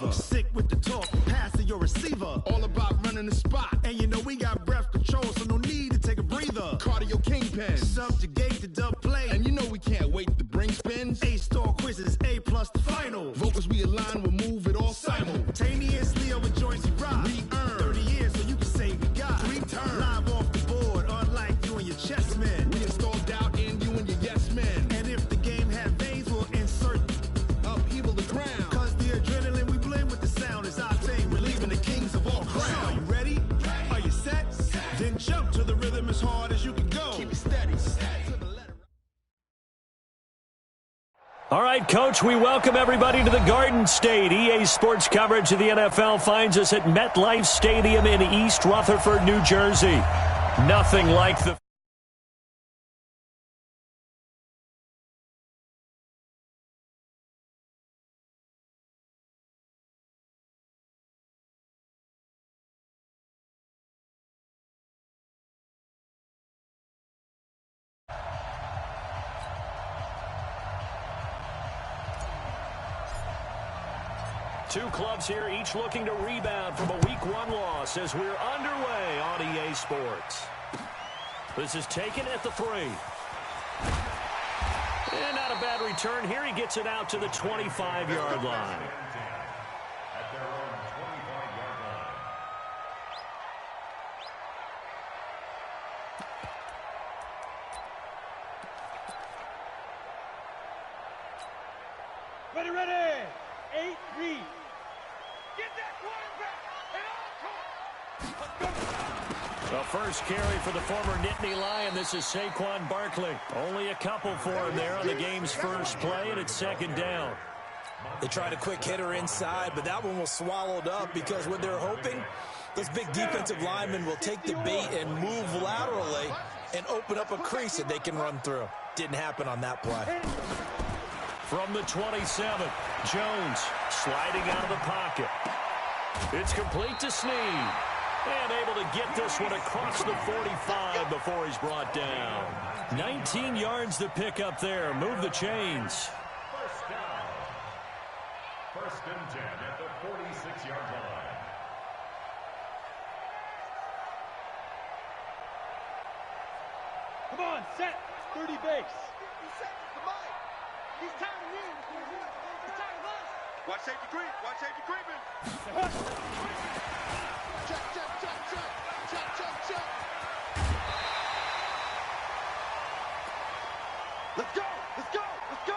Sick with the talk, passing your receiver. All about running the spot. And you know we got breath control, so no need to take a breather. Cardio kingpin. Subjugate the dub play. And you know we can't wait to bring spins. A-star quizzes, A+ the final. Vocals we align, we'll move it all simultaneously over joints we rock. We earn 30 years so you can say we got. Return. Live off the board, unlike you and your chess men. We install doubt in you and your yes men. And if the game had veins, we'll insert upheaval the crown. Cause the adrenaline we blend with the sound is our thing. Relieving the kings of all crowns. Are you ready? Are you set? Then jump to the rhythm as hard as you can go. Keep it steady. All right, Coach, we welcome everybody to the Garden State. EA Sports coverage of the NFL finds us at MetLife Stadium in East Rutherford, New Jersey. Nothing like the... Two clubs here, each looking to rebound from a Week 1 loss as we're underway on EA Sports. This is taken at the 3. And not a bad return here. He gets it out to the 25-yard line. At their own 25-yard line. Ready, ready. 8 read. Get that quarterback and all. The first carry for the former Nittany Lion. This is Saquon Barkley. Only a couple for him there on the game's first play, and it's second down. They tried a quick hitter inside, but that one was swallowed up because what they're hoping, those big defensive linemen will take the bait and move laterally and open up a crease that they can run through. Didn't happen on that play. From the 27, Jones sliding out of the pocket. It's complete to Snead. And able to get this one across the 45 before he's brought down. 19 yards to pick up there. Move the chains. First down. First and 10 at the 46-yard line. Come on, set. 30 base. He's tired of you. He's tired of us. Watch safety creep. Watch safety creeping. Check, check, check, check. Check, check, check. Let's go. Let's go. Let's go.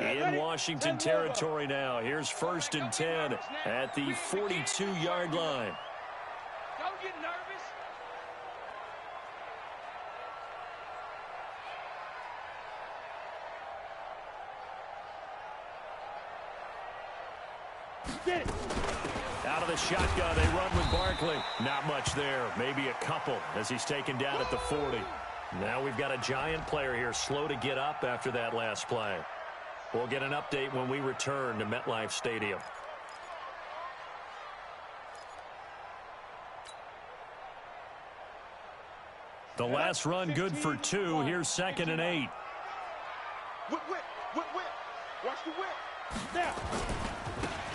In Washington territory now. Here's first and 10 at the 42-yard line. Don't get nervous. Get it. Out of the shotgun, they run with Barkley. Not much there. Maybe a couple as he's taken down at the 40. Now we've got a giant player here slow to get up after that last play. We'll get an update when we return to MetLife Stadium. The last run good for 2. Here's second and 8. Whip, whip, whip, whip. Watch the whip. Now.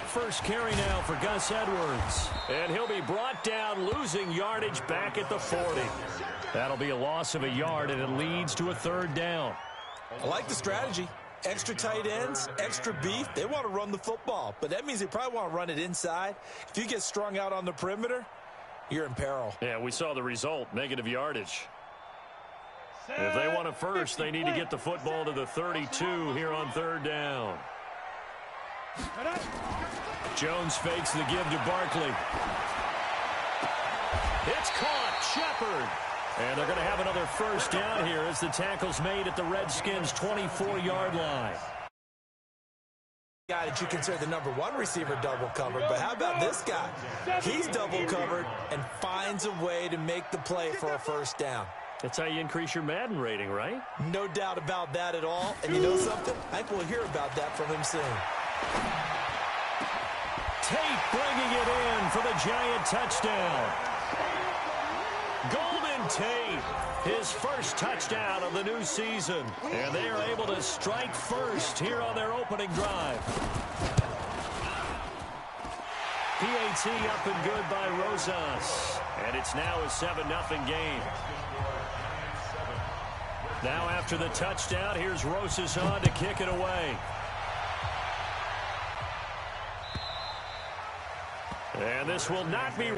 First carry now for Gus Edwards. And he'll be brought down, losing yardage back at the 40. That'll be a loss of a yard, and it leads to a third down. I like the strategy. Extra tight ends, extra beef. They want to run the football, but that means they probably want to run it inside. If you get strung out on the perimeter, you're in peril. Yeah, we saw the result, negative yardage. If they want a first, they need to get the football to the 32 here on third down. Jones fakes the give to Barkley. It's caught. Shepard. And they're going to have another first down here as the tackle's made at the Redskins' 24-yard line. Guy that you consider the number 1 receiver double covered, but how about this guy? He's double covered and finds a way to make the play for a first down. That's how you increase your Madden rating, right? No doubt about that at all. And you know something? I think we'll hear about that from him soon. Tate bringing it in for the Giant touchdown. Golden Tate, his first touchdown of the new season. And they are able to strike first here on their opening drive. PAT up and good by Rosas. And it's now a 7-0 game. Now after the touchdown, here's Rosas on to kick it away. And this will not be...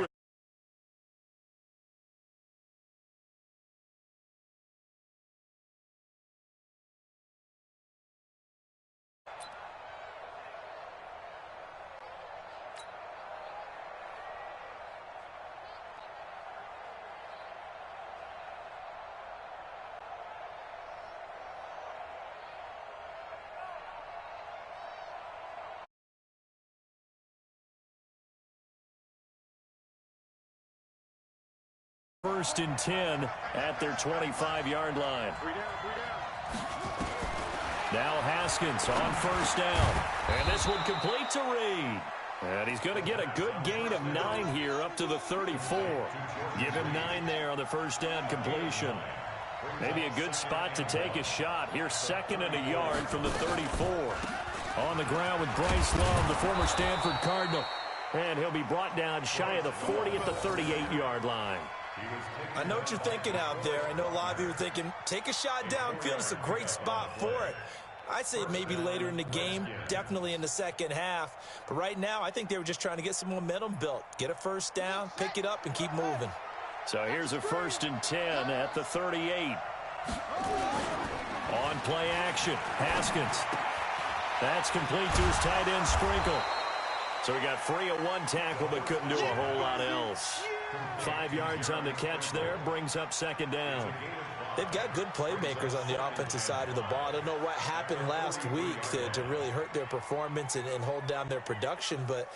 First and 10 at their 25-yard line. Now Haskins on first down. And this one complete to Reed. And he's going to get a good gain of 9 here up to the 34. Give him 9 there on the first down completion. Maybe a good spot to take a shot. Here's 2nd and a yard from the 34. On the ground with Bryce Love, the former Stanford Cardinal. And he'll be brought down shy of the 40 at the 38-yard line. I know what you're thinking out there. I know a lot of you are thinking, take a shot downfield. It's a great spot for it. I'd say maybe later in the game, definitely in the second half. But right now, I think they were just trying to get some momentum built. Get a first down, pick it up, and keep moving. So here's a 1st and 10 at the 38. On play action, Haskins. That's complete to his tight end Sprinkle. So he got free of 1 tackle, but couldn't do a whole lot else. 5 yards on the catch there, brings up 2nd down. They've got good playmakers on the offensive side of the ball. I don't know what happened last week to really hurt their performance and hold down their production, but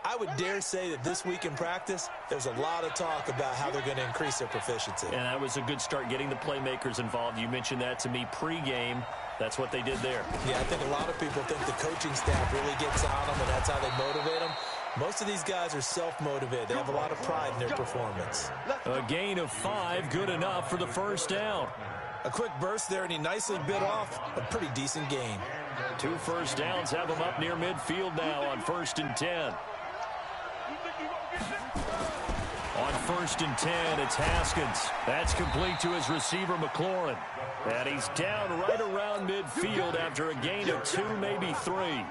I would dare say that this week in practice, there's a lot of talk about how they're going to increase their proficiency. And that was a good start, getting the playmakers involved. You mentioned that to me pregame. That's what they did there. Yeah, I think a lot of people think the coaching staff really gets on them, and that's how they motivate them. Most of these guys are self-motivated. They have a lot of pride in their performance. A gain of 5, good enough for the first down. A quick burst there, and he nicely bit off a pretty decent gain. 2 first downs have him up near midfield now on 1st and 10. On 1st and 10, it's Haskins. That's complete to his receiver, McLaurin. And he's down right around midfield after a gain of 2, maybe 3.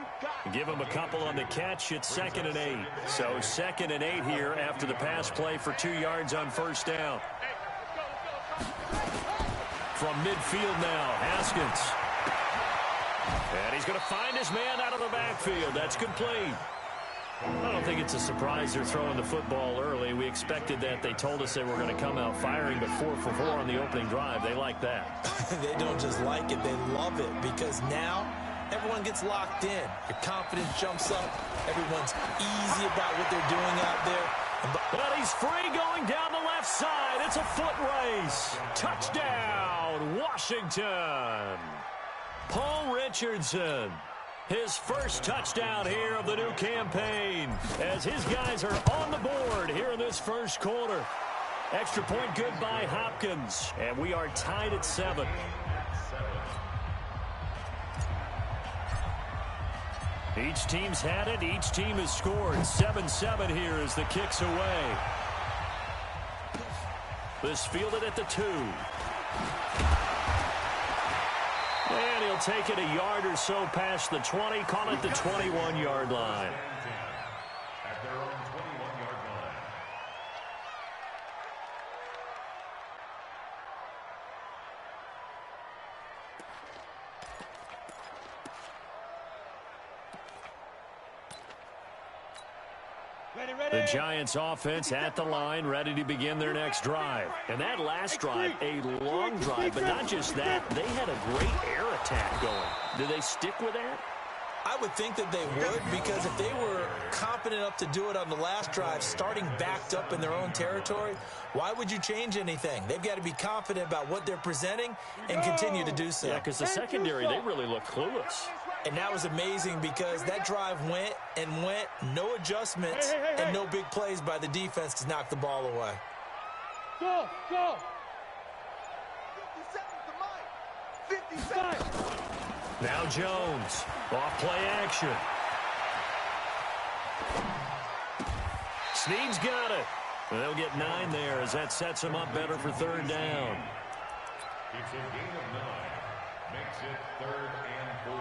Give him a couple on the catch. It's 2nd and 8. So 2nd and 8 here after the pass play for 2 yards on first down. From midfield now, Haskins. And he's going to find his man out of the backfield. That's complete. I don't think it's a surprise they're throwing the football early. We expected that. They told us they were going to come out firing, but 4 for 4 on the opening drive. They like that. They don't just like it. They love it because now everyone gets locked in. Your confidence jumps up. Everyone's easy about what they're doing out there. But he's free going down the left side. It's a foot race. Touchdown, Washington. Paul Richardson. His first touchdown here of the new campaign as his guys are on the board here in this first quarter. Extra point good by Hopkins, and we are tied at 7. Each team's had it. Each team has scored. 7-7 here as the kick's away. This fielded at the 2. And he'll take it a yard or so past the 20, call it the 21-yard line. At their own 21-yard line. The Giants offense at the line, ready to begin their next drive. And that last drive, a long drive, but not just that. They had a great air attack going. Do they stick with that? I would think that they would, because if they were confident enough to do it on the last drive, starting backed up in their own territory, why would you change anything? They've got to be confident about what they're presenting and continue to do so. Yeah, because the secondary, they really look clueless. And that was amazing because that drive went and went, no adjustments, and no big plays by the defense to knock the ball away. Go, go. 50 seconds to Mike. 50 seconds. Now Jones, off play action. Snead's got it. They'll get 9 there as that sets them up better for third down. It's a gain of 9. Makes it 3rd and 4.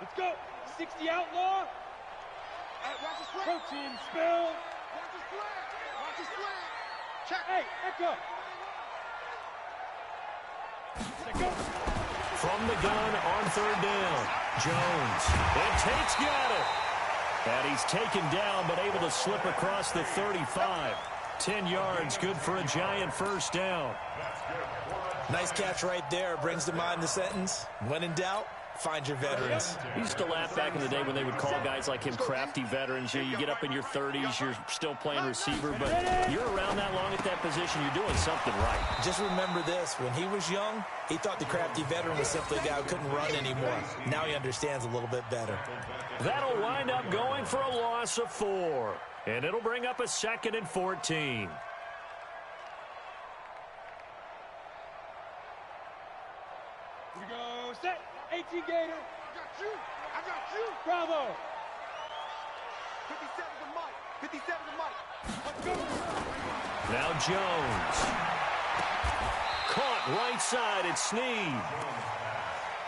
Let's go. 60 outlaw. Hey, watch the slant. Protein spill. Watch the slant. Watch the slant. Check. Hey, echo. Go. From the gun on third down, Jones. And Tate's got it. And he's taken down but able to slip across the 35. 10 yards, good for a Giant first down. Nice catch right there. Brings to mind the sentence, when in doubt, find your veterans. We used to laugh back in the day when they would call guys like him crafty veterans. You get up in your 30s, you're still playing receiver, but you're around that long at that position, you're doing something right. Just remember this, when he was young, he thought the crafty veteran was simply a guy who couldn't run anymore. Now he understands a little bit better. That'll wind up going for a loss of 4, and it'll bring up a 2nd and 14. We go set. 18 Gator. I got you. I got you. Bravo. 57 to Mike. 57 to Mike. Let's go. Now Jones. Caught right side at Snead.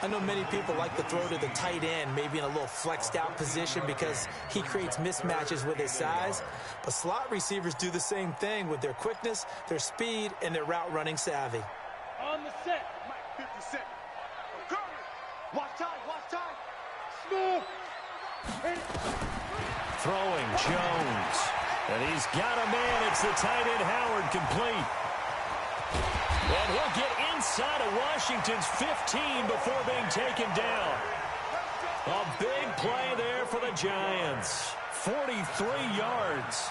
I know many people like to throw to the tight end, maybe in a little flexed out position because he creates mismatches with his size. But slot receivers do the same thing with their quickness, their speed, and their route running savvy. On the set. Mike, 50 seconds. Watch time, watch time. Smooth. Throwing Jones. And he's got a man. It's the tight end Howard complete. And he'll get inside of Washington's 15 before being taken down. A big play there for the Giants. 43 yards.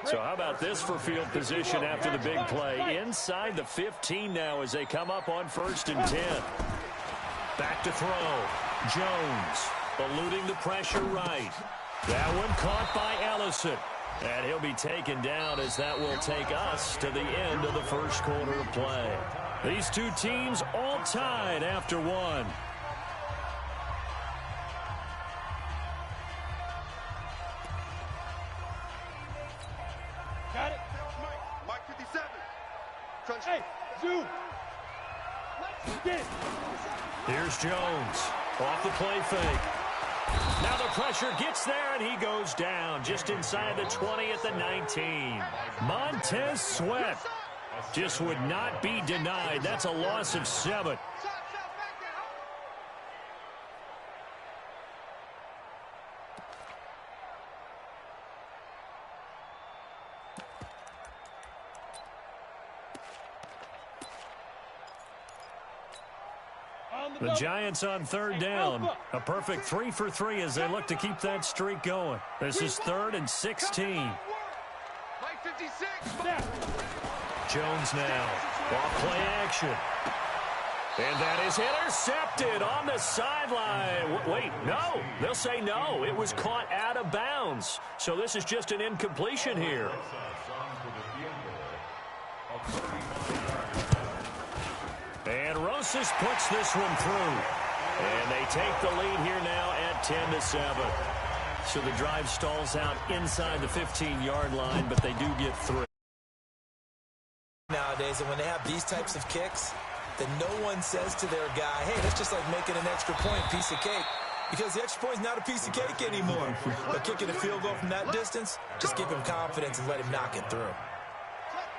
So how about this for field position after the big play? Inside the 15 now as they come up on 1st and 10. Back to throw. Jones eluding the pressure right. That one caught by Ellison. And he'll be taken down as that will take us to the end of the first quarter of play. These two teams all tied after 1. Got it. Mike 57. Crunch. Hey, zoom. Here's Jones. Off the play fake. Now the pressure gets there, and he goes down just inside the 20 at the 19. Montez Sweat just would not be denied. That's a loss of 7. The Giants on third down. A perfect 3 for 3 as they look to keep that streak going. This is 3rd and 16. Jones now. Off play action. And that is intercepted on the sideline. Wait, no. They'll say no. It was caught out of bounds. So this is just an incompletion here. And Rosas puts this one through. And they take the lead here now at 10-7. So the drive stalls out inside the 15-yard line, but they do get 3. Nowadays, and when they have these types of kicks, then no one says to their guy, hey, that's just like making an extra point, piece of cake. Because the extra point is not a piece of cake anymore. But kicking a field goal from that distance, just give him confidence and let him knock it through.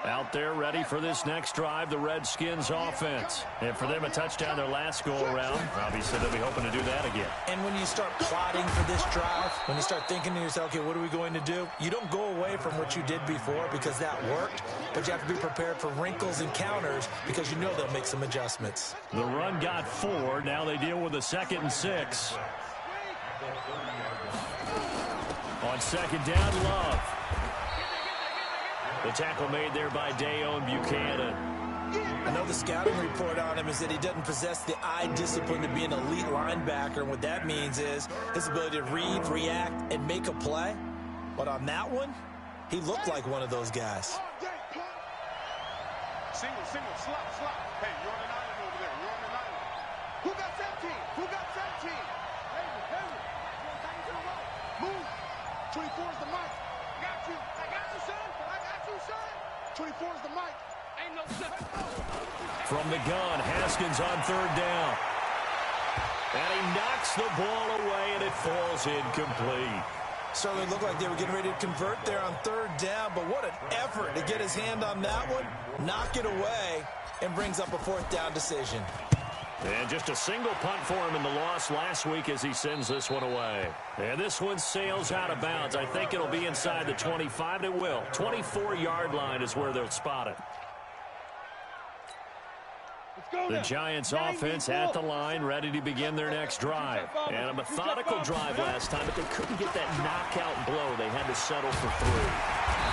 Out there ready for this next drive, the Redskins offense. And for them, a touchdown their last go-around. Obviously, they'll be hoping to do that again. And when you start plotting for this drive, when you start thinking to yourself, okay, what are we going to do? You don't go away from what you did before because that worked, but you have to be prepared for wrinkles and counters because you know they'll make some adjustments. The run got 4. Now they deal with a 2nd and 6. On 2nd down, Love. The tackle made there by Dayon Buchanan. I know the scouting report on him is that he doesn't possess the eye discipline to be an elite linebacker. And what that means is his ability to read, react, and make a play. But on that one, he looked like one of those guys. Single, slot. Hey, you're on an island over there. You're on an island. Who got 17? Who got 17? Henry. Move. 24 is the mic. I got you, son. 24 is the mic. Ain't no son. From the gun, Haskins on third down. And he knocks the ball away, and it falls incomplete. Certainly looked like they were getting ready to convert there on third down, but what an effort to get his hand on that one, knock it away, and brings up a fourth down decision. And just a single punt for him in the loss last week as he sends this one away. And this one sails out of bounds. I think it'll be inside the 25. It will. 24-yard line is where they'll spot it. The Giants offense at the line, ready to begin their next drive. And a methodical drive last time, but they couldn't get that knockout blow. They had to settle for 3.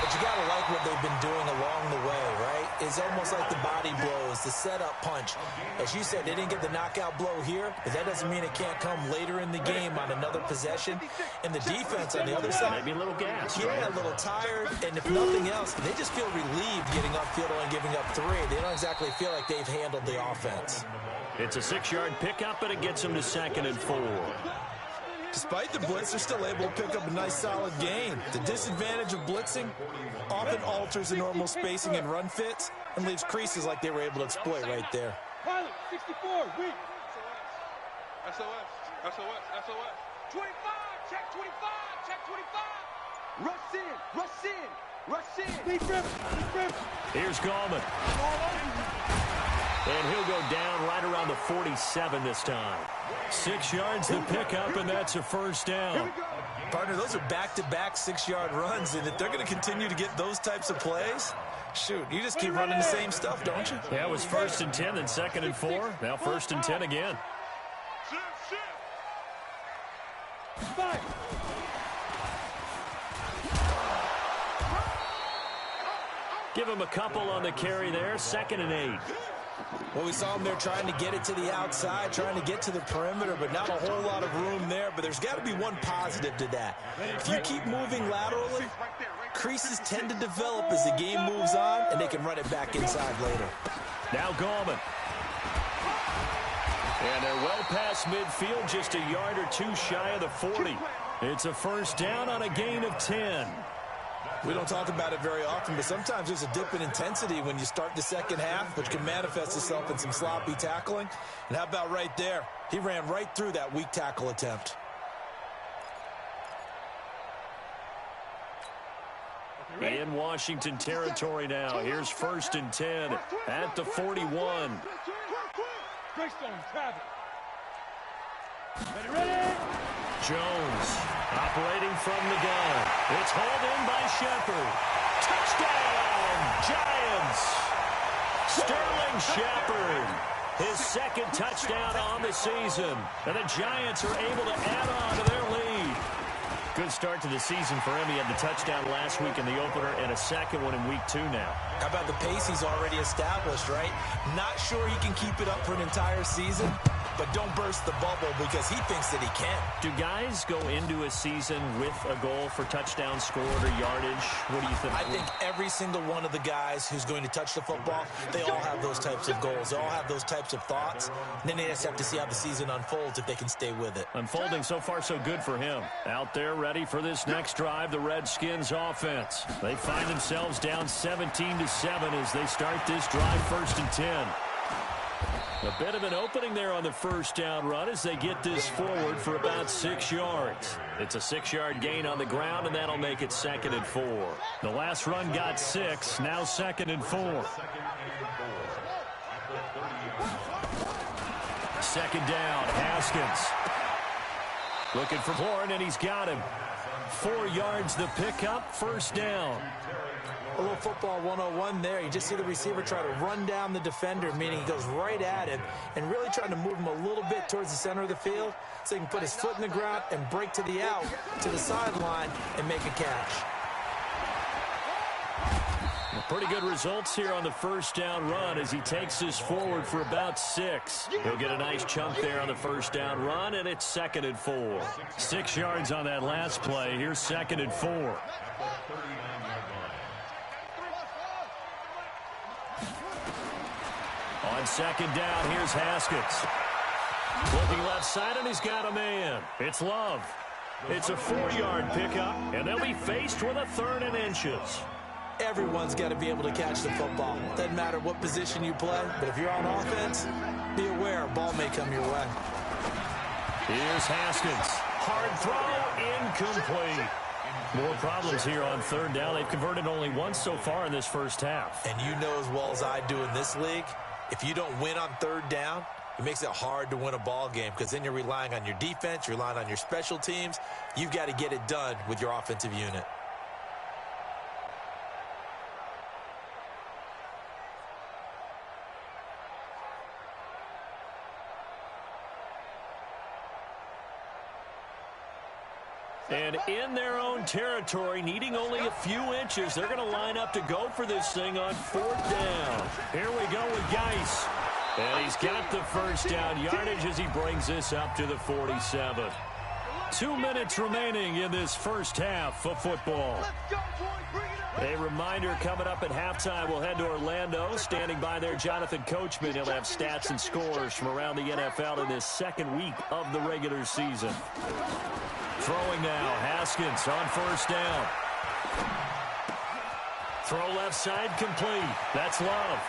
But you got to like what they've been doing along the way, right? It's almost like the body blows, the setup punch. As you said, they didn't get the knockout blow here, but that doesn't mean it can't come later in the game on another possession. And the defense on the other side, maybe a little gas. Yeah, a little tired. And if nothing else, they just feel relieved getting upfield and giving up 3. They don't exactly feel like they've handled the offense. It's a 6-yard pickup, and it gets them to 2nd and 4. Despite the blitz, they're still able to pick up a nice solid gain. The disadvantage of blitzing often alters the normal spacing and run fits and leaves creases like they were able to exploit right there. Pilot, 64, weak. SOS. 25, check 25. Rush in. Deep rip. Here's Gallman. And he'll go down right around the 47 this time. 6 yards the pickup, and that's a first down. Partner, those are back-to-back 6-yard runs, and if they're going to continue to get those types of plays, shoot, you just keep running the same stuff, don't you? Yeah, it was 1st and 10, then 2nd and 4. Now 1st and 10 again. Give him a couple on the carry there. 2nd and 8. Well, we saw him there trying to get it to the outside, trying to get to the perimeter, but not a whole lot of room there. But there's got to be one positive to that. If you keep moving laterally, creases tend to develop as the game moves on, and they can run it back inside later. Now Gallman. And they're well past midfield, just a yard or 2 shy of the 40. It's a first down on a gain of 10. We don't talk about it very often, but sometimes there's a dip in intensity when you start the second half, which can manifest itself in some sloppy tackling. And how about right there? He ran right through that weak tackle attempt. In Washington territory now. Here's 1st and 10 at the 41. Jones operating from the gun. It's hauled in by Shepard. Touchdown, Giants. Sterling Shepard, his 2nd touchdown on the season. And the Giants are able to add on to their lead. Good start to the season for him. He had the touchdown last week in the opener and a 2nd one in week 2 now. How about the pace he's already established, right? Not sure he can keep it up for an entire season, but don't burst the bubble because he thinks that he can. Do guys go into a season with a goal for touchdown scored or yardage? What do you think? I think every single one of the guys who's going to touch the football, they all have those types of goals. They all have those types of thoughts. And then they just have to see how the season unfolds if they can stay with it. Unfolding so far so good for him. Out there ready for this next drive, the Redskins offense. They find themselves down 17-7 as they start this drive 1st and 10. A bit of an opening there on the first down run as they get this forward for about 6 yards. It's a 6-yard gain on the ground, and that'll make it 2nd and 4. The last run got 6, now 2nd and 4. 2nd down, Haskins. Looking for Horn, and he's got him. 4 yards the pickup, 1st down. A little football 101 there. You just see the receiver try to run down the defender, meaning he goes right at him and really trying to move him a little bit towards the center of the field so he can put his foot in the ground and break to the out, to the sideline, and make a catch. Pretty good results here on the first down run as he takes this forward for about 6. He'll get a nice chunk there on the first down run, and it's 2nd and 4. 6 yards on that last play. Here's 2nd and 4. On 2nd down, here's Haskins. Looking left side, and he's got a man. It's Love. It's a 4-yard pickup, and they'll be faced with a 3rd and inches. Everyone's got to be able to catch the football. Doesn't matter what position you play, but if you're on offense, be aware a ball may come your way. Here's Haskins. Hard throw, incomplete. More problems here on 3rd down. They've converted only once so far in this first half. And you know as well as I do in this league, if you don't win on 3rd down, it makes it hard to win a ball game because then you're relying on your defense, you're relying on your special teams. You've got to get it done with your offensive unit. And in their own territory, needing only a few inches, they're going to line up to go for this thing on 4th down. Here we go with Geis. And he's got the first down yardage as he brings this up to the 47. 2 minutes remaining in this first half of football. A reminder coming up at halftime, we'll head to Orlando. Standing by there, Jonathan Coachman. He'll have stats and scores from around the NFL in this 2nd week of the regular season. Throwing now, Haskins on 1st down. Throw left side complete. That's Love.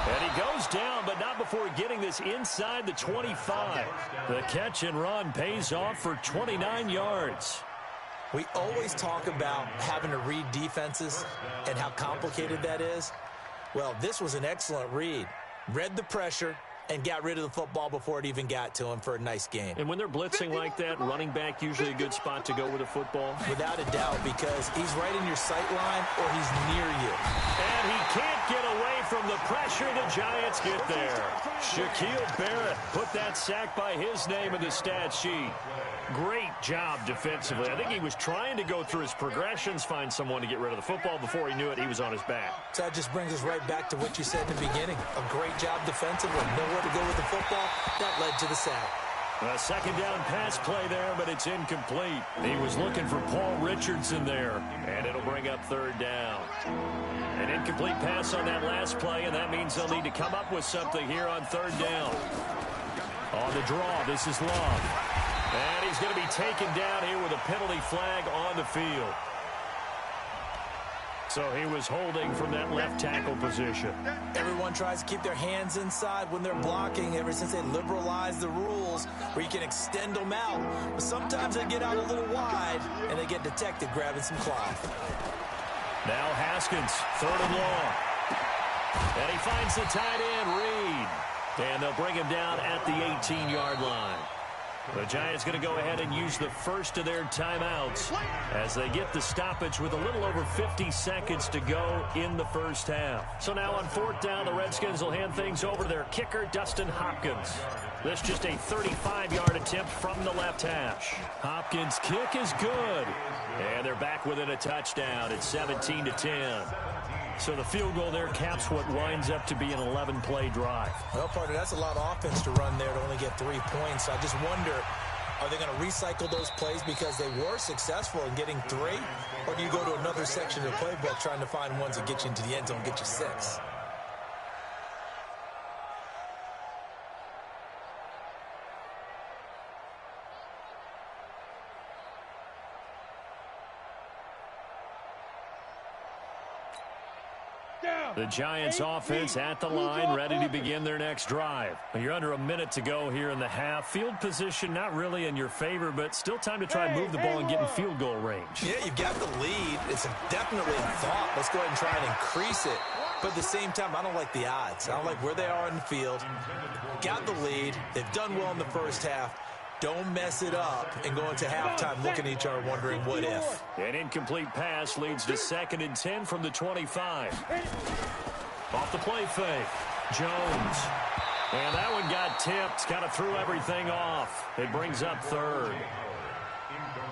And he goes down, but not before getting this inside the 25. The catch and run pays off for 29 yards. We always talk about having to read defenses and how complicated that is. Well, this was an excellent read. Read the pressure and got rid of the football before it even got to him for a nice game. And when they're blitzing like that, running back usually a good spot to go with a football? Without a doubt, because he's right in your sight line or he's near you. And he can't get away from the pressure. The Giants get there. Shaquille Barrett put that sack by his name in the stat sheet. Great job defensively. I think he was trying to go through his progressions, find someone to get rid of the football. Before he knew it, he was on his back. So that just brings us right back to what you said in the beginning. A great job defensively. Nowhere to go with the football. That led to the sack. A 2nd down pass play there, but it's incomplete. He was looking for Paul Richardson there, and it'll bring up 3rd down. An incomplete pass on that last play, and that means they'll need to come up with something here on 3rd down. On the draw, this is Love. And he's going to be taken down here with a penalty flag on the field. So he was holding from that left tackle position. Everyone tries to keep their hands inside when they're blocking ever since they liberalized the rules where you can extend them out. But sometimes they get out a little wide and they get detected grabbing some cloth. Now Haskins, 3rd and long. And he finds the tight end, Reed. And they'll bring him down at the 18-yard line. The Giants going to go ahead and use the first of their timeouts as they get the stoppage with a little over 50 seconds to go in the first half. So now on 4th down, the Redskins will hand things over to their kicker, Dustin Hopkins. This just a 35-yard attempt from the left hash. Hopkins' kick is good. And they're back within a touchdown. It's 17-10. So the field goal there caps what winds up to be an 11-play drive. Well, partner, that's a lot of offense to run there to only get 3 points. I just wonder, are they going to recycle those plays because they were successful in getting 3? Or do you go to another section of the playbook trying to find ones that get you into the end zone and get you 6? The Giants offense at the line, ready to begin their next drive. You're under a minute to go here in the half. Field position not really in your favor, but still time to try and move the ball and get in field goal range. Yeah, you've got the lead. It's definitely a thought. Let's go ahead and try and increase it. But at the same time, I don't like the odds. I don't like where they are in the field. Got the lead. They've done well in the first half. Don't mess it up and go into halftime looking at each other wondering what if. An incomplete pass leads to 2nd and 10 from the 25. Off the play fake. Jones. And that one got tipped. Kind of threw everything off. It brings up 3rd.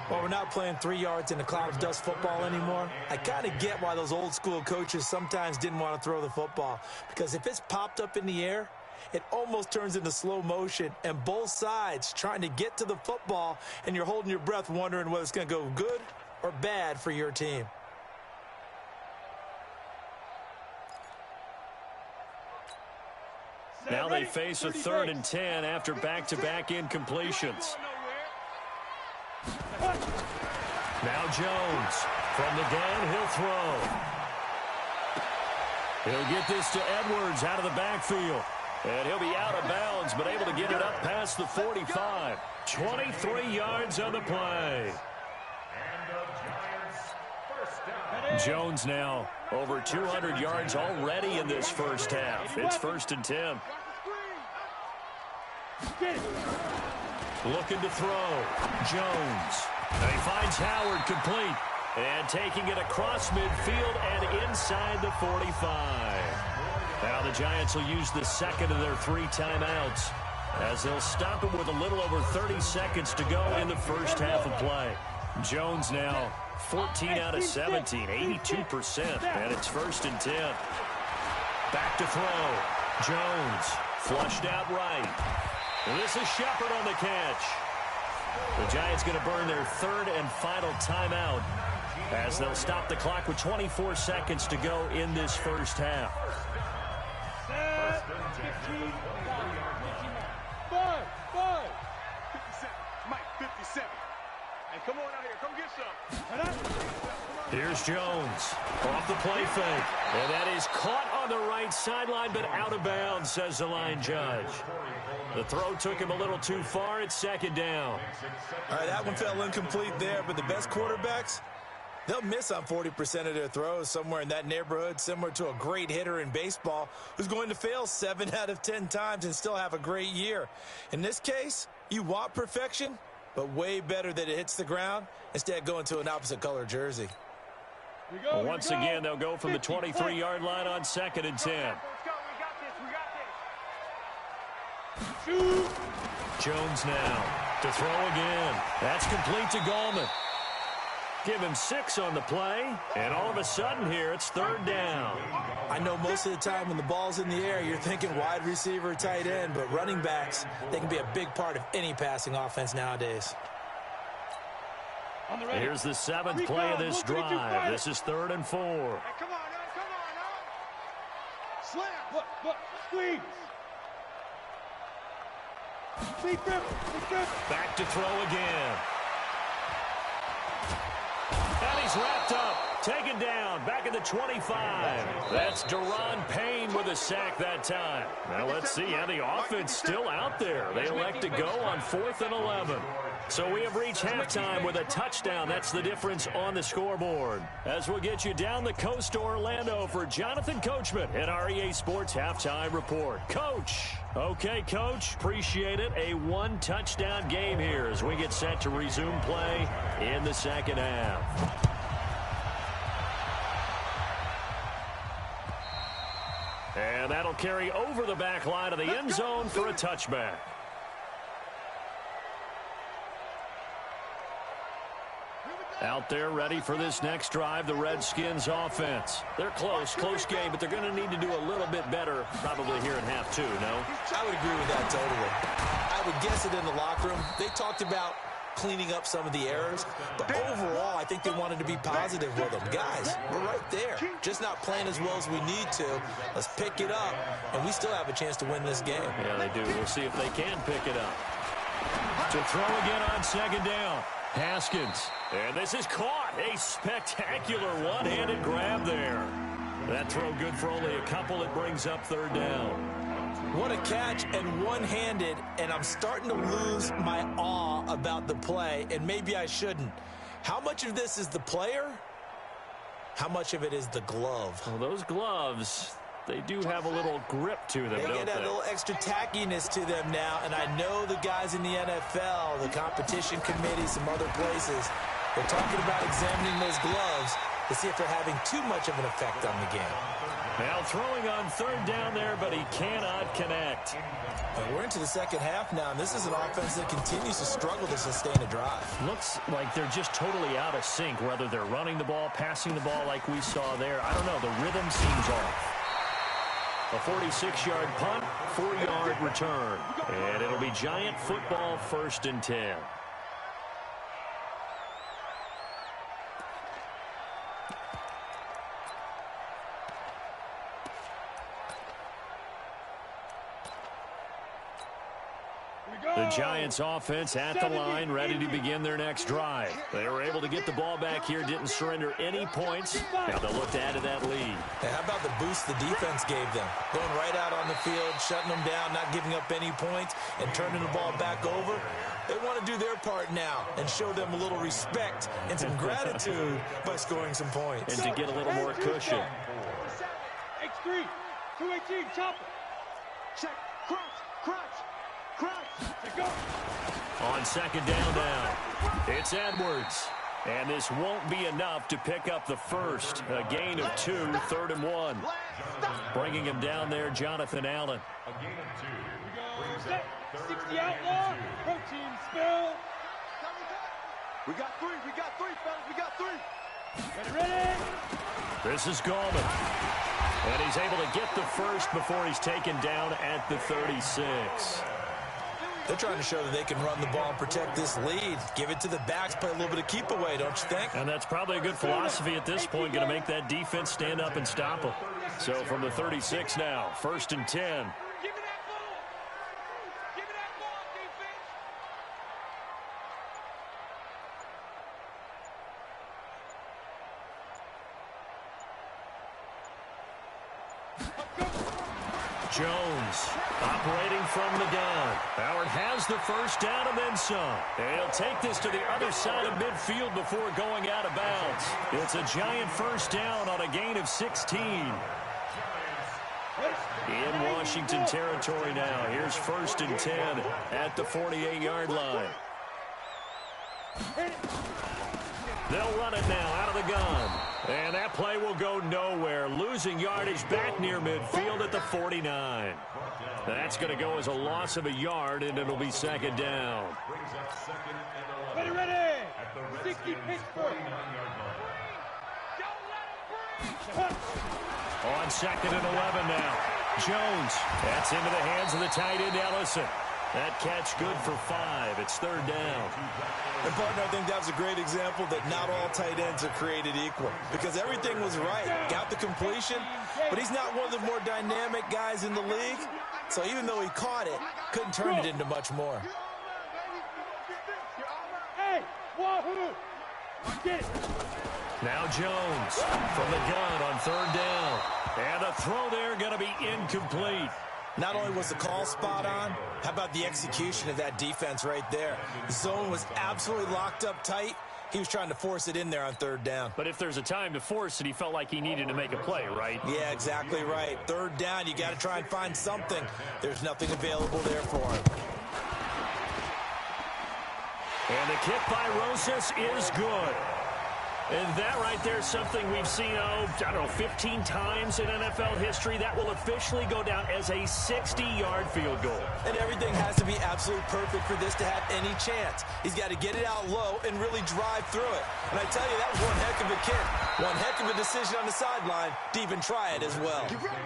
Well, we're not playing 3 yards in a cloud of dust football anymore. I kind of get why those old school coaches sometimes didn't want to throw the football, because if it's popped up in the air, it almost turns into slow motion, and both sides trying to get to the football, and you're holding your breath wondering whether it's going to go good or bad for your team. Now they face a 3rd and 10 after back-to-back incompletions. Now Jones from the gun, he'll throw. He'll get this to Edwards out of the backfield. And he'll be out of bounds, but able to get it up past the 45. 23 yards on the play. Jones now over 200 yards already in this first half. It's 1st and 10. Looking to throw. Jones. He finds Howard complete. And taking it across midfield and inside the 45. Now the Giants will use the second of their 3 timeouts as they'll stop it with a little over 30 seconds to go in the first half of play. Jones now 14 out of 17, 82%, and it's 1st and 10. Back to throw. Jones flushed out right. And this is Shepard on the catch. The Giants going to burn their 3rd and final timeout as they'll stop the clock with 24 seconds to go in this first half. 57. Hey, come on out here. Come get some. Here's Jones off the play fake. And that is caught on the right sideline, but out of bounds, says the line judge. The throw took him a little too far. It's 2nd down. All right, that one fell incomplete there, but the best quarterbacks, they'll miss on 40% of their throws, somewhere in that neighborhood, similar to a great hitter in baseball who's going to fail 7 out of 10 times and still have a great year. In this case, you want perfection, but way better that it hits the ground instead of going to an opposite color jersey. Once again, they'll go from the 23-yard line on 2nd and 10. Let's go. We got this. Jones now to throw again. That's complete to Gallman. Give him 6 on the play, and all of a sudden here, it's 3rd down. I know most of the time when the ball's in the air, you're thinking wide receiver, tight end, but running backs, they can be a big part of any passing offense nowadays. Here's the 7th play of this drive. This is 3rd and 4. Hey, come on now. Slam. Look. Squeeze. Back to throw again. And he's wrapped up. Taken down. Back at the 25. That's Deron Payne with a sack that time. Now let's see how the offense still out there. They elect to go on 4th and 11. So we have reached halftime with a touchdown. That's the difference on the scoreboard. As we'll get you down the coast to Orlando for Jonathan Coachman at our EA Sports Halftime Report. Coach. Okay, Coach. Appreciate it. A 1-touchdown game here as we get set to resume play in the second half. And that'll carry over the back line of the end zone for a touchback. Out there ready for this next drive, the Redskins offense. They're close game, but they're going to need to do a little bit better probably here in half 2, no? I would agree with that totally. I would guess it in the locker room. They talked about cleaning up some of the errors, but overall, I think they wanted to be positive with them. Guys, we're right there. Just not playing as well as we need to. Let's pick it up, and we still have a chance to win this game. Yeah, they do. We'll see if they can pick it up. To throw again on 2nd down. Haskins. And this is caught. A spectacular one-handed grab there. That throw good for only a couple. It brings up 3rd down. What a catch, and one-handed, and I'm starting to lose my awe about the play, and maybe I shouldn't. How much of this is the player? How much of it is the glove? Well, those gloves, they do have a little grip to them, They don't get a they? little extra tackiness to them now, and I know the guys in the NFL, the competition committee, some other places, they're talking about examining those gloves. to see if they're having too much of an effect on the game. Now throwing on third down there, but he cannot connect. We're into the second half now, and this is an offense that continues to struggle to sustain a drive. Looks like they're just totally out of sync, whether they're running the ball, passing the ball like we saw there. I don't know. The rhythm seems off. A 46-yard punt, 4-yard return. And it'll be Giant football, 1st and 10. The Giants offense at the line, ready to begin their next drive. They were able to get the ball back here, didn't surrender any points. Now they'll look to add to that lead. Hey, how about the boost the defense gave them? Going right out on the field, shutting them down, not giving up any points, and turning the ball back over. They want to do their part now and show them a little respect and some gratitude by scoring some points. And to get a little more cushion. X3, 218, chopper. Check, crunch, crunch. On second down now, it's Edwards. And this won't be enough to pick up the first. A gain of 2, 3rd and 1. Bringing him down there, Jonathan Allen. A gain of 2. Set, 60 outlaw, protein spill. We got 3, fellas, we got 3. Ready? This is Gallman. And he's able to get the first before he's taken down at the 36. They're trying to show that they can run the ball and protect this lead. Give it to the backs, play a little bit of keep away, don't you think? And that's probably a good philosophy at this point, going to make that defense stand up and stop them. So from the 36 now, 1st and 10. Give me that ball. Give me that ball, defense. Jones operating from the gun. Howard has the first down and then some. And he'll take this to the other side of midfield before going out of bounds. It's a Giant first down on a gain of 16. In Washington territory now. Here's 1st and 10 at the 48-yard line. They'll run it now out of the gun. And that play will go nowhere. Losing yardage back near midfield at the 49. That's going to go as a loss of a yard, and it'll be second down. Ready. 60 Pittsburgh. On 2nd and 11 now. Jones. That's into the hands of the tight end, Ellison. That catch good for 5. It's 3rd down. And, partner, I think that was a great example that not all tight ends are created equal because everything was right. Got the completion, but he's not one of the more dynamic guys in the league. So even though he caught it, couldn't turn it into much more. Hey, wahoo! Get it. Now Jones from the gun on 3rd down. And a throw there going to be incomplete. Not only was the call spot on, how about the execution of that defense right there? The zone was absolutely locked up tight. He was trying to force it in there on 3rd down. But if there's a time to force it, he felt like he needed to make a play, right? Yeah, exactly right. 3rd down, you got to try and find something. There's nothing available there for him. And the kick by Rosas is good. And that right there is something we've seen, I don't know, 15 times in NFL history. That will officially go down as a 60-yard field goal. And everything has to be absolutely perfect for this to have any chance. He's got to get it out low and really drive through it. And I tell you, that was one heck of a kick. One heck of a decision on the sideline to even try it as well. You ready?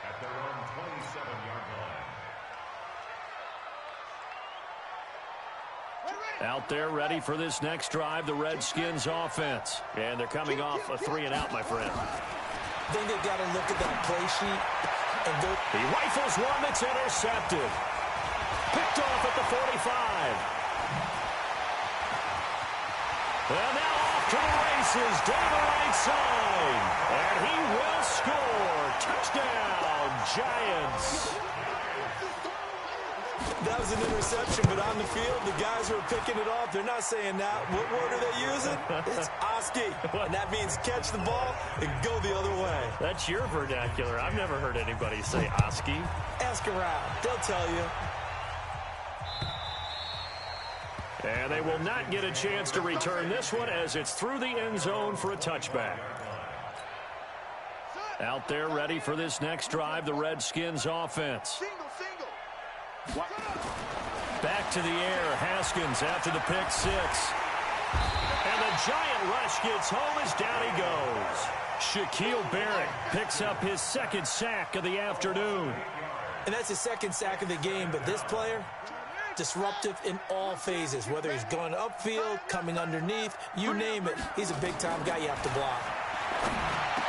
At their own 27-yard line. Out there ready for this next drive, the Redskins offense. And they're coming off a 3-and-out, my friend. I think they've got to look at that play sheet and go. He rifles one that's intercepted. Picked off at the 45. And now off to the races down the right side. And he will score. Touchdown, Giants. That was an interception, but on the field, the guys who are picking it off, they're not saying that. What word are they using? It's Oski, and that means catch the ball and go the other way. That's your vernacular. I've never heard anybody say Oski. Ask around. They'll tell you. And they will not get a chance to return this one as it's through the end zone for a touchback. Out there ready for this next drive, the Redskins offense. Back to the air, Haskins after the pick six. And the giant rush gets home as down he goes. Shaquille Barrett picks up his second sack of the afternoon. And that's his second sack of the game, but this player, disruptive in all phases, whether he's going upfield, coming underneath, you name it. He's a big-time guy you have to block.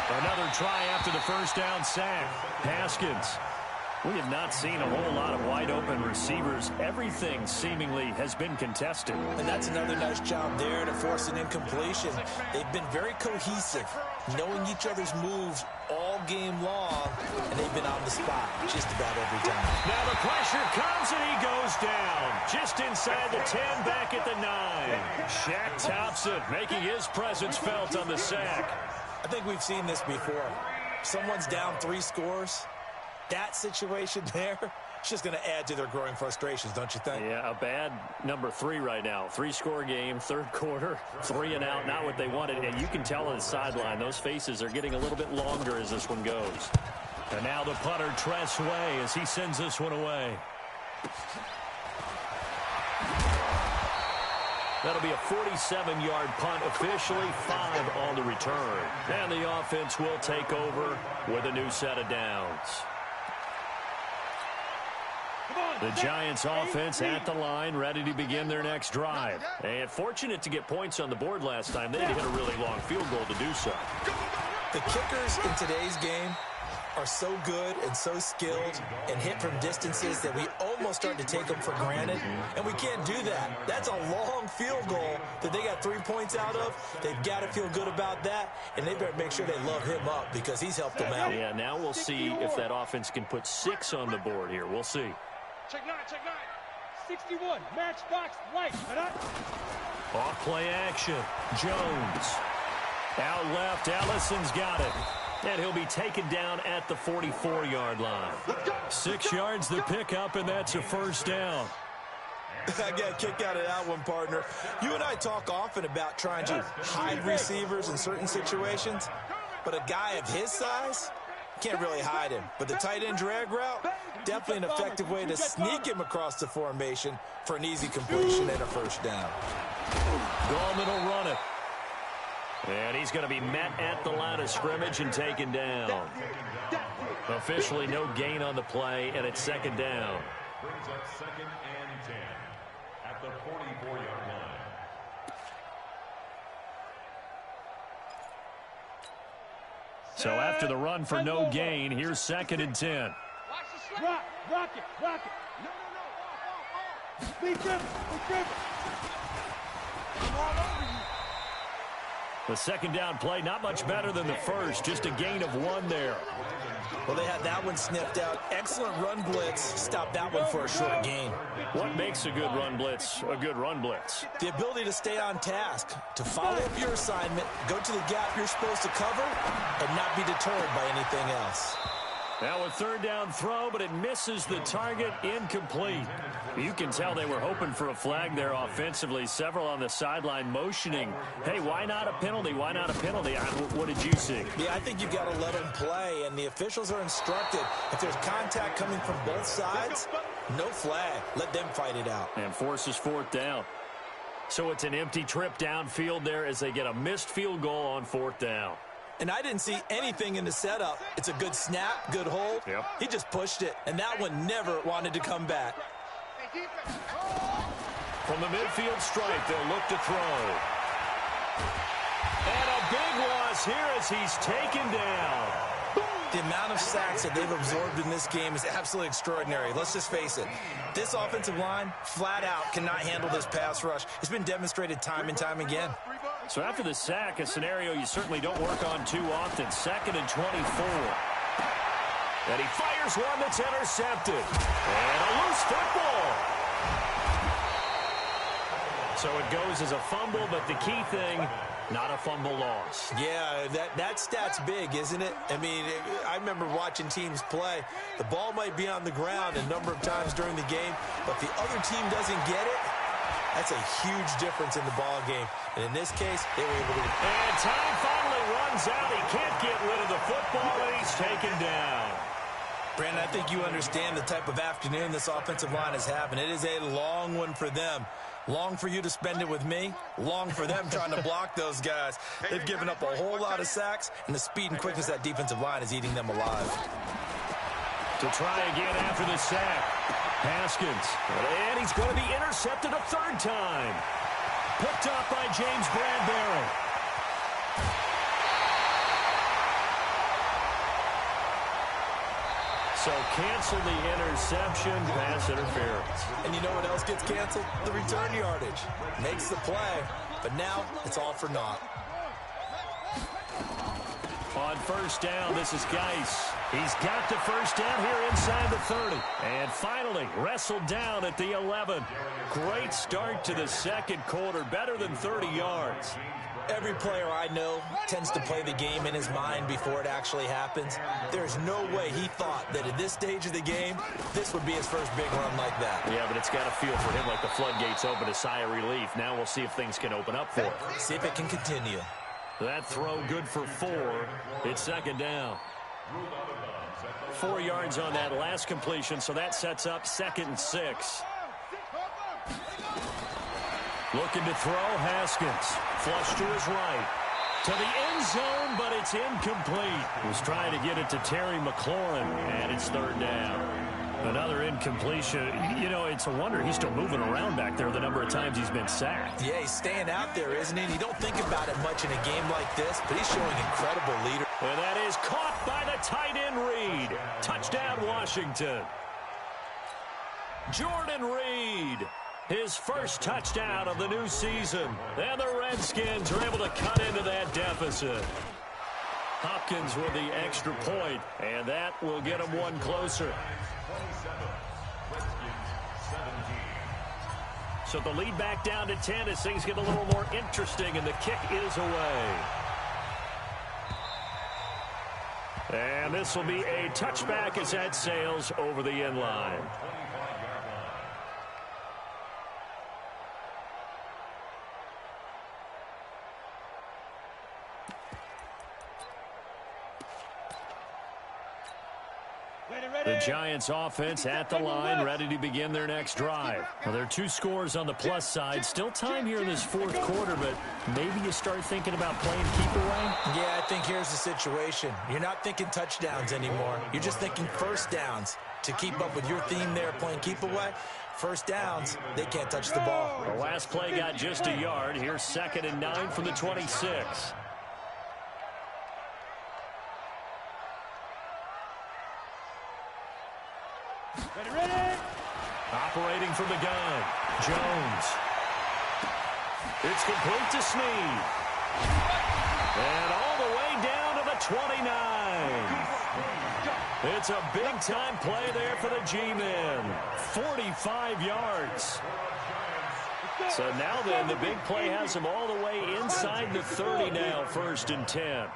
Another try after the first down sack. Haskins. We have not seen a whole lot of wide-open receivers. Everything seemingly has been contested. And that's another nice job there to force an incompletion. They've been very cohesive, knowing each other's moves all game long, and they've been on the spot just about every time. Now the pressure comes, and he goes down. Just inside the 10, back at the 9. Shaq Thompson making his presence felt on the sack. I think we've seen this before. Someone's down 3 scores. That situation there, it's just going to add to their growing frustrations, don't you think? Yeah, a bad number 3 right now. 3-score game, third quarter, 3 and out, not what they wanted. And you can tell on the sideline, those faces are getting a little bit longer as this one goes. And now the punter, Tress Way, as he sends this one away. That'll be a 47-yard punt, officially 5 on the return. And the offense will take over with a new set of downs. The Giants offense at the line, ready to begin their next drive. And fortunate to get points on the board last time. They had to hit a really long field goal to do so. The kickers in today's game are so good and so skilled and hit from distances that we almost start to take them for granted, and we can't do that. That's a long field goal that they got 3 points out of. They've got to feel good about that, and they better make sure they love him up because he's helped them out. Yeah, now we'll see if that offense can put 6 on the board here. We'll see. Check 9, check 9. 61, matchbox, light. Off play action. Jones. Out left, Allison's got it. And he'll be taken down at the 44-yard line. 6 yards the pickup, and that's a first down. I got a kick out of that one, partner. You and I talk often about trying to hide receivers in certain situations, but a guy of his size can't really hide him. But the tight end drag route, definitely an effective way to sneak him across the formation for an easy completion and a first down. Gallman will run it. And he's going to be met at the line of scrimmage and taken down. Officially no gain on the play, and it's second down. Brings up 2nd and 10 at the 44-yard line. So after the run for no gain, here's 2nd and 10. Rock it. No. Be driven. All over you. The second down play, not much better than the first, just a gain of 1 there. Well, they had that one sniffed out. Excellent run blitz. Stopped that one for a short gain. What makes a good run blitz a good run blitz? The ability to stay on task, to follow up your assignment, go to the gap you're supposed to cover, and not be deterred by anything else. Now a third down throw, but it misses the target, incomplete. You can tell they were hoping for a flag there offensively. Several on the sideline motioning. Hey, why not a penalty? Why not a penalty? What did you see? Yeah, I think you've got to let them play, and the officials are instructed. If there's contact coming from both sides, no flag. Let them fight it out. And forces 4th down. So it's an empty trip downfield there as they get a missed field goal on 4th down. And I didn't see anything in the setup. It's a good snap, good hold. Yep. He just pushed it, and that one never wanted to come back. From the midfield stripe, they'll look to throw. And a big loss here as he's taken down. The amount of sacks that they've absorbed in this game is absolutely extraordinary. Let's just face it. This offensive line, flat out, cannot handle this pass rush. It's been demonstrated time and time again. So after the sack, a scenario you certainly don't work on too often. 2nd and 24. And he fires one that's intercepted. And a loose football. So it goes as a fumble, but the key thing, not a fumble loss. Yeah, that stat's big, isn't it? I mean, I remember watching teams play. The ball might be on the ground a number of times during the game, but if the other team doesn't get it, That's a huge difference in the ball game. And in this case, they were able to... And time finally runs out. He can't get rid of the football, and he's taken down. Brandon, I think you understand the type of afternoon this offensive line is having. It is a long one for them. Long for you to spend it with me. Long for them trying to block those guys. They've given up a whole lot of sacks, and the speed and quickness of that defensive line is eating them alive. To try again after the sack. Haskins. And he's going to be intercepted a third time. Picked up by James Bradbury. So cancel the interception, pass interference. And you know what else gets canceled? The return yardage. Makes the play, but now it's all for naught. On first down, this is Geis. He's got the first down here inside the 30. And finally, wrestled down at the 11. Great start to the second quarter, better than 30 yards. Every player I know tends to play the game in his mind before it actually happens. There's no way he thought that at this stage of the game, this would be his first big run like that. Yeah, but it's got to feel for him like the floodgates open, a sigh of relief. Now we'll see if things can open up for him. See if it can continue. That throw good for 4. It's second down. 4 yards on that last completion, so that sets up 2nd and 6. Looking to throw, Haskins. Flush to his right. To the end zone, but it's incomplete. Was trying to get it to Terry McLaurin, and it's 3rd down. Another incompletion. You know, it's a wonder he's still moving around back there the number of times he's been sacked. Yeah, he's staying out there, isn't he? You don't think about it much in a game like this, but he's showing incredible leadership. And that is caught by the tight end Reed. Touchdown, Washington. Jordan Reed. His first touchdown of the new season. And the Redskins are able to cut into that deficit. Hopkins with the extra point, and that will get him one closer. So the lead back down to 10 as things get a little more interesting, and the kick is away. And this will be a touchback as that sails over the end line. The Giants offense at the line, ready to begin their next drive. Well, there are 2 scores on the plus side. Still time here in this 4th quarter, but maybe you start thinking about playing keep away? Yeah, I think here's the situation. You're not thinking touchdowns anymore. You're just thinking first downs. To keep up with your theme there, playing keep away, first downs, they can't touch the ball. The last play got just a yard. Here's 2nd and 9 from the 26. Ready. Operating from the gun, Jones. It's complete to Snead. And all the way down to the 29. It's a big-time play there for the G-men. 45 yards. So now then, the big play has him all the way inside the 30 now, 1st and 10.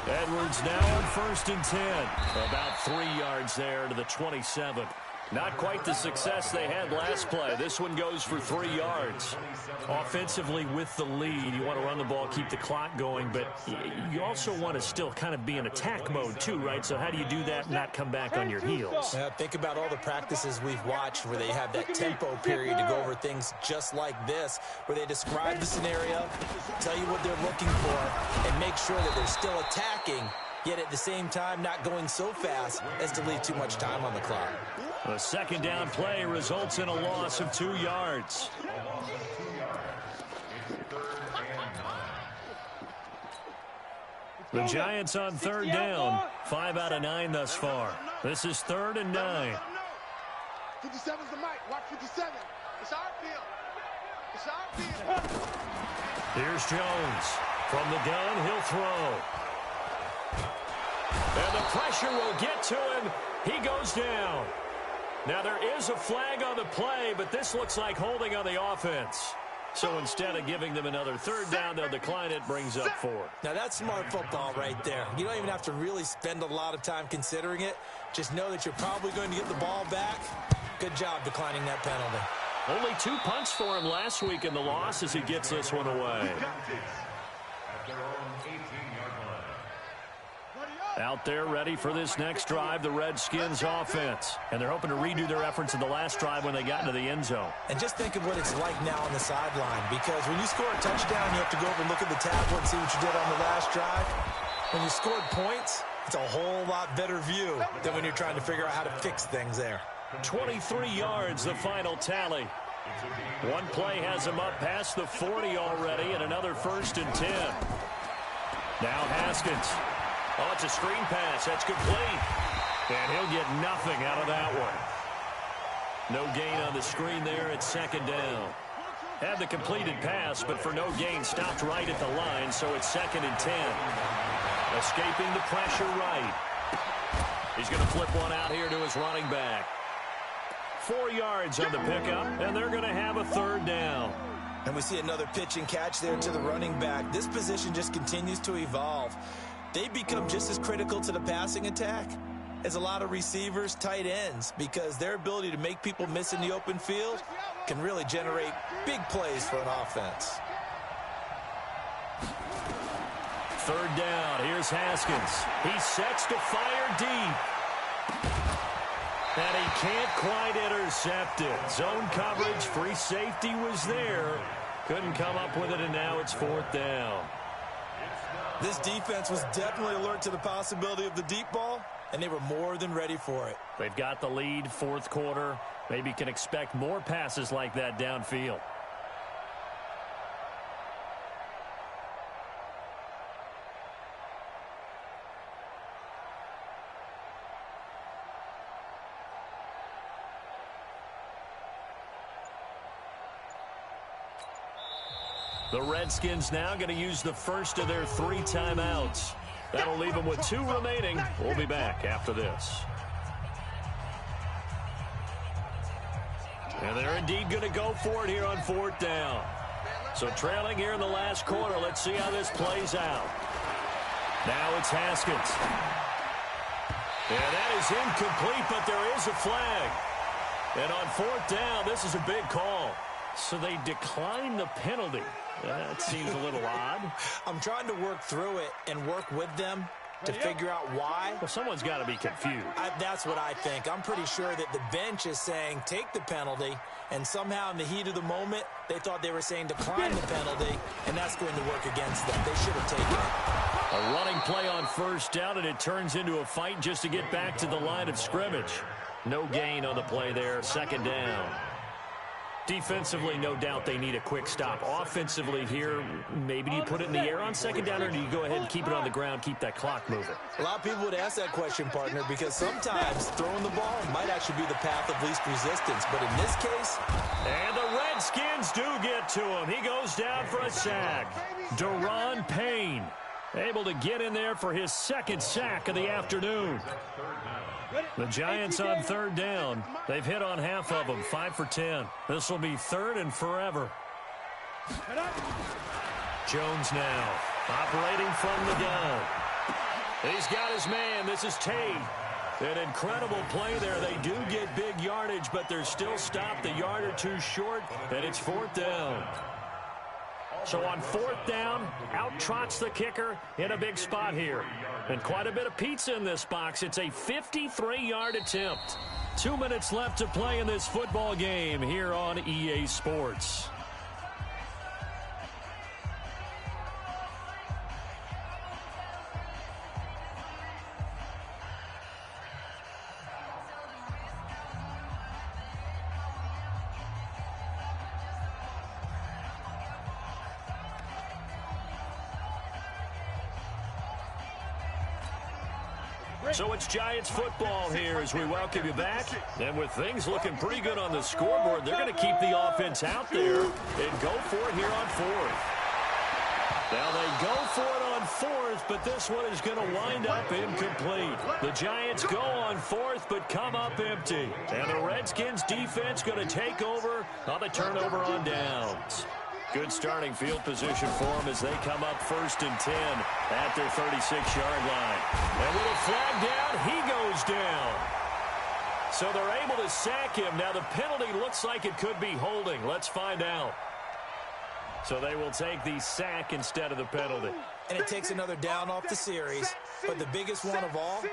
Edwards now on 1st and 10. About 3 yards there to the 27. Not quite the success they had last play. This one goes for 3 yards. Offensively with the lead, you want to run the ball, keep the clock going, but you also want to still kind of be in attack mode too, right? So how do you do that and not come back on your heels? Think about all the practices we've watched where they have that tempo period to go over things just like this, where they describe the scenario, tell you what they're looking for, and make sure that they're still attacking, yet at the same time not going so fast as to leave too much time on the clock. A 2nd down play results in a loss of 2 yards. The Giants on 3rd down. 5 out of 9 thus far. This is 3rd and 9. 57's the mic. Watch 57. It's our field. It's our field. Here's Jones. From the gun, he'll throw. And the pressure will get to him. He goes down. Now, there is a flag on the play, but this looks like holding on the offense. So instead of giving them another 3rd down, they'll decline it, brings up 4. Now, that's smart football right there. You don't even have to really spend a lot of time considering it. Just know that you're probably going to get the ball back. Good job declining that penalty. Only 2 punts for him last week in the loss as he gets this one away. At their own 18-yard line. Out there ready for this next drive, the Redskins offense. And they're hoping to redo their efforts in the last drive when they got into the end zone. And just think of what it's like now on the sideline, because when you score a touchdown, you have to go over and look at the tablet and see what you did on the last drive. When you scored points, it's a whole lot better view than when you're trying to figure out how to fix things there. 23 yards, the final tally. One play has him up past the 40 already, and another 1st and 10. Now Haskins. Oh, it's a screen pass. That's complete. And he'll get nothing out of that one. No gain on the screen there at 2nd down. Had the completed pass, but for no gain, stopped right at the line, so it's 2nd and 10. Escaping the pressure right. He's going to flip one out here to his running back. 4 yards on the pickup, and they're going to have a 3rd down. And we see another pitch and catch there to the running back. This position just continues to evolve. They become just as critical to the passing attack as a lot of receivers, tight ends, because their ability to make people miss in the open field can really generate big plays for an offense. 3rd down. Here's Haskins. He sets to fire deep. And he can't quite intercept it. Zone coverage, free safety was there. Couldn't come up with it, and now it's 4th down. This defense was definitely alert to the possibility of the deep ball, and they were more than ready for it. They've got the lead, 4th quarter. Maybe can expect more passes like that downfield. The Redskins now going to use the first of their 3 timeouts. That'll leave them with 2 remaining. We'll be back after this. And they're indeed going to go for it here on 4th down. So trailing here in the last quarter. Let's see how this plays out. Now it's Haskins. And that is incomplete, but there is a flag. And on 4th down, this is a big call. So they decline the penalty. That seems a little odd. I'm trying to work through it and work with them to figure out why. Well, someone's got to be confused. That's what I think. I'm pretty sure that the bench is saying take the penalty, and somehow in the heat of the moment, they thought they were saying decline the penalty, and that's going to work against them. They should have taken it. A running play on 1st down, and it turns into a fight just to get back to the line of scrimmage. No gain on the play there, 2nd down. Defensively, no doubt they need a quick stop. Offensively here, maybe do you put it in the air on 2nd down, or do you go ahead and keep it on the ground, keep that clock moving? A lot of people would ask that question, partner, because sometimes throwing the ball might actually be the path of least resistance. But in this case... And the Redskins do get to him. He goes down for a sack. Deron Payne able to get in there for his 2nd sack of the afternoon. The Giants on 3rd down. They've hit on half of them, 5 for 10. This will be 3rd and forever. Jones now operating from the gun. He's got his man. This is Tate. An incredible play there. They do get big yardage, but they're still stopped a yard or 2 short, and it's 4th down. So on 4th down, out trots the kicker in a big spot here. And quite a bit of pizza in this box. It's a 53-yard attempt. 2 minutes left to play in this football game here on EA Sports. So it's Giants football here as we welcome you back. And with things looking pretty good on the scoreboard, they're going to keep the offense out there and go for it here on 4th. Now they go for it on 4th, but this one is going to wind up incomplete. The Giants go on 4th, but come up empty. And the Redskins defense going to take over on the turnover on downs. Good starting field position for them as they come up 1st and 10 at their 36-yard line. And with a flag down, he goes down. So they're able to sack him. Now the penalty looks like it could be holding. Let's find out. So they will take the sack instead of the penalty. And it takes another down off the series. But the biggest one of all,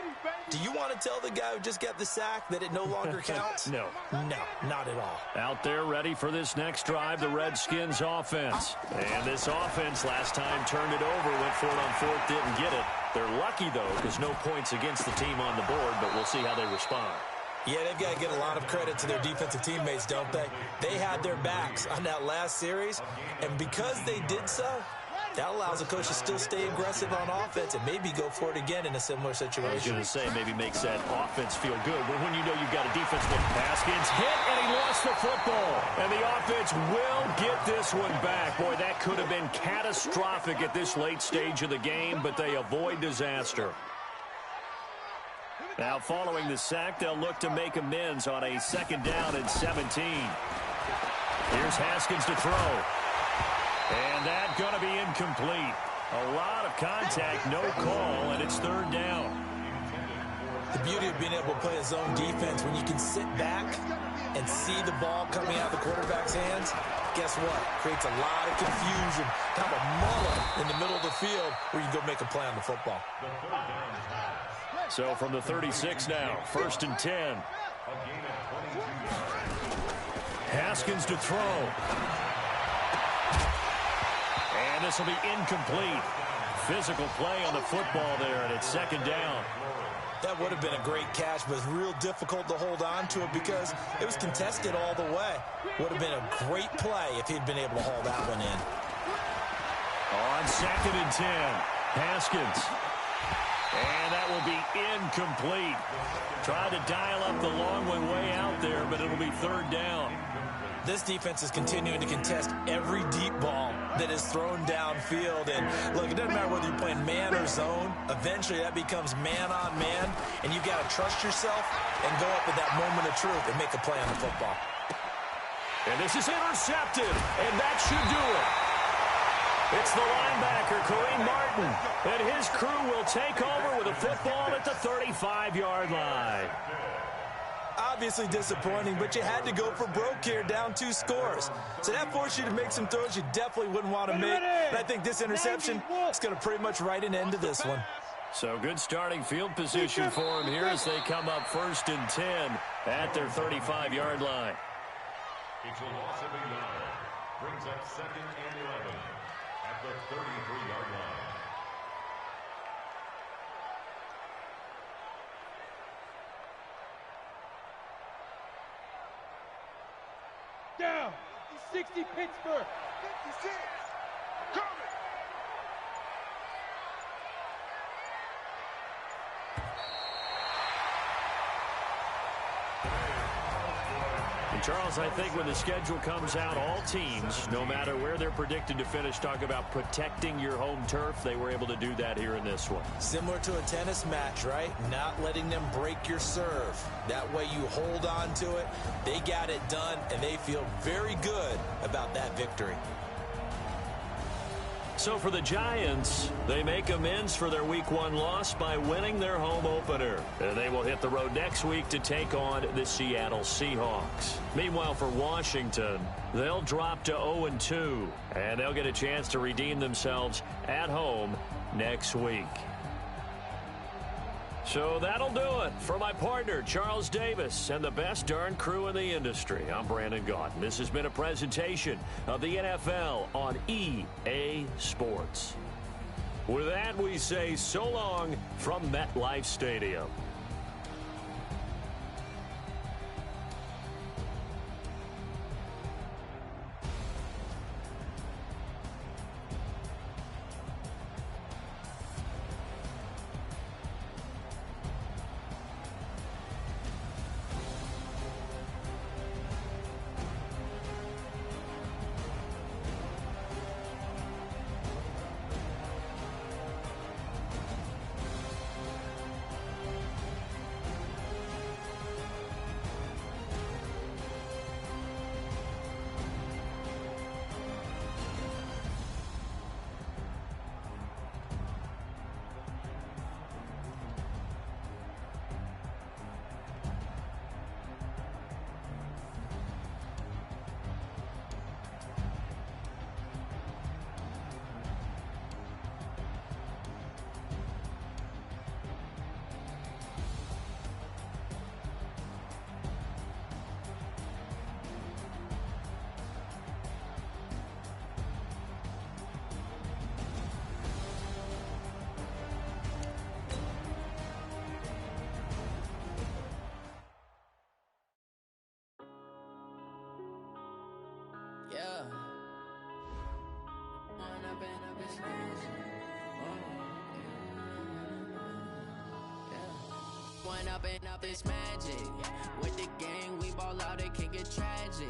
do you want to tell the guy who just got the sack that it no longer counts? No. No, not at all. Out there ready for this next drive, the Redskins offense. And this offense last time turned it over, went for it on fourth, didn't get it. They're lucky, though, because no points against the team on the board, but we'll see how they respond. Yeah, they've got to get a lot of credit to their defensive teammates, don't they? They had their backs on that last series, and because they did so, that allows the coach to still stay aggressive on offense and maybe go for it again in a similar situation. I was going to say, maybe makes that offense feel good. But when you know you've got a defense with Haskins hit and he lost the football. And the offense will get this one back. Boy, that could have been catastrophic at this late stage of the game, but they avoid disaster. Now, following the sack, they'll look to make amends on a 2nd down and 17. Here's Haskins to throw. And that's going to be incomplete. A lot of contact, no call, and it's 3rd down. The beauty of being able to play a zone defense, when you can sit back and see the ball coming out of the quarterback's hands, guess what? Creates a lot of confusion, kind of a muddle in the middle of the field where you go make a play on the football. So from the 36 now, 1st and 10. Haskins to throw. And this will be incomplete. Physical play on the football there, and it's 2nd down. That would have been a great catch, but it's real difficult to hold on to it because it was contested all the way. Would have been a great play if he'd been able to haul that one in. On 2nd and 10, Haskins. And that will be incomplete. Tried to dial up the long one way out there, but it'll be 3rd down. This defense is continuing to contest every deep ball that is thrown downfield. And, look, it doesn't matter whether you're playing man or zone. Eventually, that becomes man-on-man, and you've got to trust yourself and go up at that moment of truth and make a play on the football. And this is intercepted, and that should do it. It's the linebacker, Kareem Martin, and his crew will take over with a football at the 35-yard line. Obviously disappointing, but you had to go for broke here, down 2 scores. So that forced you to make some throws you definitely wouldn't want to make. And I think this interception is going to pretty much write an end to this one. So good starting field position for him here as they come up 1st and 10 at their 35-yard line. It's a loss of 11. Brings up 2nd and 11 at the 33-yard line. Down. 60 Pittsburgh. 56. Coming. And Charles, I think when the schedule comes out, all teams, no matter where they're predicted to finish, talk about protecting your home turf. They were able to do that here in this one. Similar to a tennis match, right? Not letting them break your serve. That way you hold on to it. They got it done, and they feel very good about that victory. So for the Giants, they make amends for their Week 1 loss by winning their home opener. And they will hit the road next week to take on the Seattle Seahawks. Meanwhile, for Washington, they'll drop to 0-2, and they'll get a chance to redeem themselves at home next week. So that'll do it for my partner, Charles Davis, and the best darn crew in the industry. I'm Brandon Gaudin. This has been a presentation of the NFL on EA Sports. With that, we say so long from MetLife Stadium. One up and up, it's magic. With the gang, we ball out, it can get tragic.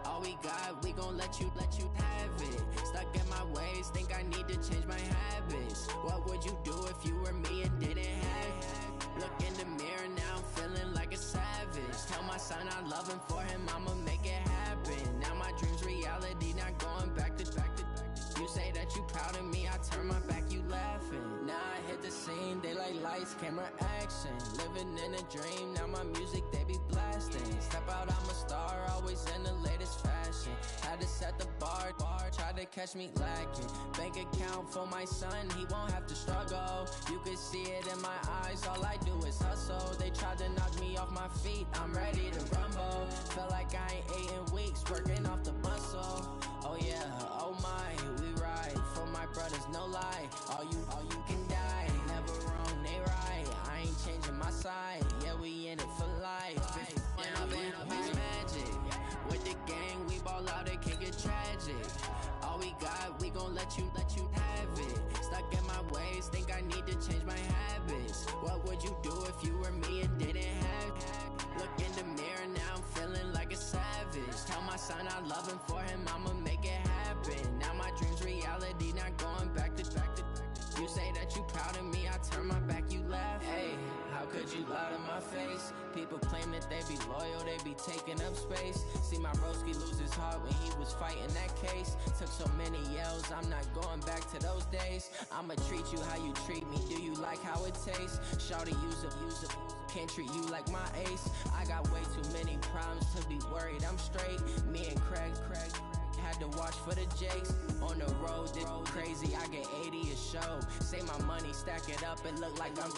All we got, we gon' let you have it. Stuck in my ways, think I need to change my habits. What would you do if you were me and didn't have it? Look in the mirror, now I'm feeling like a savage. Tell my son I love him, for him I'ma make it happen. Now my dream's reality, not going back to. You say that you proud of me, I turn my back, you laughing. Now I hit the scene, daylight lights, camera action. Living in a dream, now my music, they be blasting. Step out, I'm a star, always in the latest fashion. Had to set the bar, try to catch me lacking. Bank account for my son, he won't have to struggle. You can see it in my eyes, all I do is hustle. They tried to knock me off my feet, I'm ready to rumble. Feel like I ain't ate in weeks, working off the muscle. Oh yeah, oh my, we ride for my brothers, no lie. All you can die, never wrong, they right. I ain't changing my side, yeah, we in it for life. When up and up, it's magic. With the gang, we ball out, it can get tragic. All we got, we gon' let you have it. Stuck in my ways, think I need to change my habits. What would you do if you were me and didn't have it? Look in the mirror, now I'm feeling like a savage. Tell my son I love him, for him I'ma make it happen. Now my dream's reality, not going back to. You say that you proud of me, I turn my back, you laugh. Hey, how could you lie to my face? People claim that they be loyal, they be taking up space. See my broski lose his heart when he was fighting that case. Took so many yells, I'm not going back to those days. I'ma treat you how you treat me, do you like how it tastes? Shawty, use it. Can't treat you like my ace. I got way too many problems to be worried, I'm straight. Me and Craig had to watch for the Jakes. On the road, this crazy, I get 80 a show. Say my money, stack it up, it look like I'm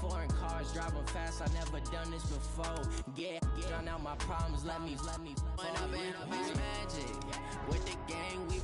foreign cars, driving fast, I never done this before. Yeah, drown out my problems, let me. When up and up, it's magic. With the gang, we